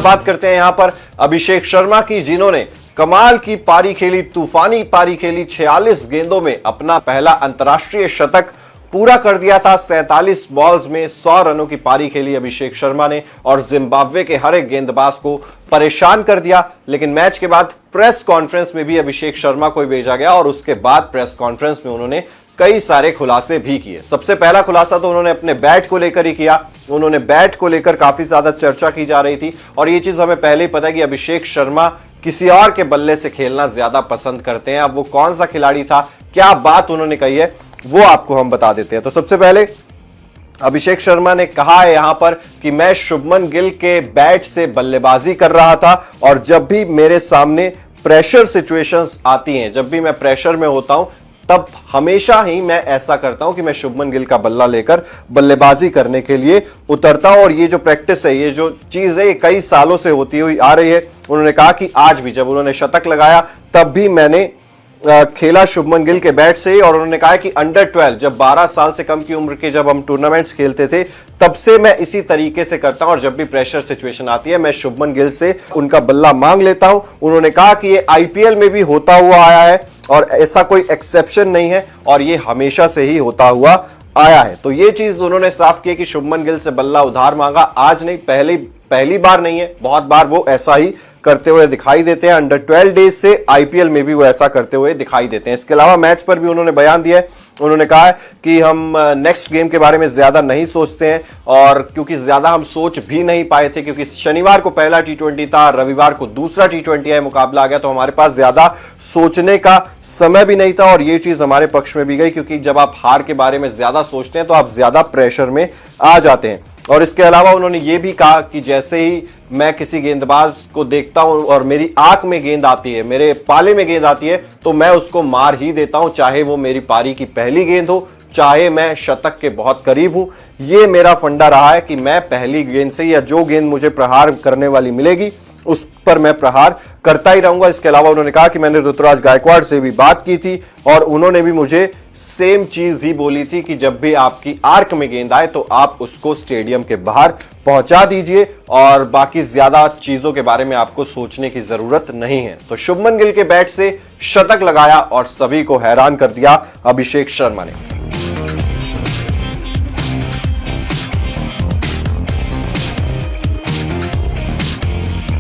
बात करते हैं यहां पर अभिषेक शर्मा की, जिन्होंने कमाल की पारी खेली, तूफानी पारी खेली। 46 गेंदों में अपना पहला अंतर्राष्ट्रीय शतक पूरा कर दिया था। 47 बॉल्स में 100 रनों की पारी खेली अभिषेक शर्मा ने और जिम्बाब्वे के हर एक गेंदबाज को परेशान कर दिया। लेकिन मैच के बाद प्रेस कॉन्फ्रेंस में भी अभिषेक शर्मा को भेजा गया और उसके बाद प्रेस कॉन्फ्रेंस में उन्होंने कई सारे खुलासे भी किए। सबसे पहला खुलासा तो उन्होंने अपने बैट को लेकर ही किया। उन्होंने बैट को लेकर काफी ज्यादा चर्चा की जा रही थी और ये चीज हमें पहले ही पता है कि अभिषेक शर्मा किसी और के बल्ले से खेलना ज्यादा पसंद करते हैं। अब वो कौन सा खिलाड़ी था, क्या बात उन्होंने कही है, वो आपको हम बता देते हैं। तो सबसे पहले अभिषेक शर्मा ने कहा है यहां पर कि मैं शुभमन गिल के बैट से बल्लेबाजी कर रहा था और जब भी मेरे सामने प्रेशर सिचुएशंस आती हैं, जब भी मैं प्रेशर में होता हूं, तब हमेशा ही मैं ऐसा करता हूं कि मैं शुभमन गिल का बल्ला लेकर बल्लेबाजी करने के लिए उतरता हूं। और ये जो प्रैक्टिस है, ये जो चीज है, ये कई सालों से होती हुई आ रही है। उन्होंने कहा कि आज भी जब उन्होंने शतक लगाया तब भी मैंने खेला शुभमन गिल के बैट से। और उन्होंने कहा कि अंडर 12 जब 12 साल से कम की उम्र के जब हम टूर्नामेंट्स खेलते थे तब से मैं इसी तरीके से करता हूं और जब भी प्रेशर सिचुएशन आती है मैं शुभमन गिल से उनका बल्ला मांग लेता हूं। उन्होंने कहा कि ये आईपीएल में भी होता हुआ आया है और ऐसा कोई एक्सेप्शन नहीं है और ये हमेशा से ही होता हुआ आया है। तो ये चीज उन्होंने साफ किया कि शुभमन गिल से बल्ला उधार मांगा, आज नहीं, पहली बार नहीं है, बहुत बार वो ऐसा ही करते हुए दिखाई देते हैं। अंडर 12 डेज से आईपीएल में भी वो ऐसा करते हुए दिखाई देते हैं। इसके अलावा मैच पर भी उन्होंने बयान दिया है। उन्होंने कहा है कि हम नेक्स्ट गेम के बारे में ज्यादा नहीं सोचते हैं और क्योंकि ज्यादा हम सोच भी नहीं पाए थे, क्योंकि शनिवार को पहला टी20 था, रविवार को दूसरा टी20 है, मुकाबला आ गया, तो हमारे पास ज्यादा सोचने का समय भी नहीं था और ये चीज हमारे पक्ष में भी गई, क्योंकि जब आप हार के बारे में ज्यादा सोचते हैं तो आप ज्यादा प्रेशर में आ जाते हैं। और इसके अलावा उन्होंने ये भी कहा कि जैसे ही मैं किसी गेंदबाज को देखता हूं और मेरी आंख में गेंद आती है, मेरे पाले में गेंद आती है, तो मैं उसको मार ही देता हूं, चाहे वो मेरी पारी की पहली गेंद हो, चाहे मैं शतक के बहुत करीब हूं। ये मेरा फंडा रहा है कि मैं पहली गेंद से या जो गेंद मुझे प्रहार करने वाली मिलेगी उस पर मैं प्रहार करता ही रहूंगा। इसके अलावा उन्होंने कहा कि मैंने ऋतुराज गायकवाड़ से भी बात की थी और उन्होंने भी मुझे सेम चीज ही बोली थी कि जब भी आपकी आर्क में गेंद आए तो आप उसको स्टेडियम के बाहर पहुंचा दीजिए और बाकी ज्यादा चीजों के बारे में आपको सोचने की जरूरत नहीं है। तो शुभमन गिल के बैट से शतक लगाया और सभी को हैरान कर दिया अभिषेक शर्मा ने।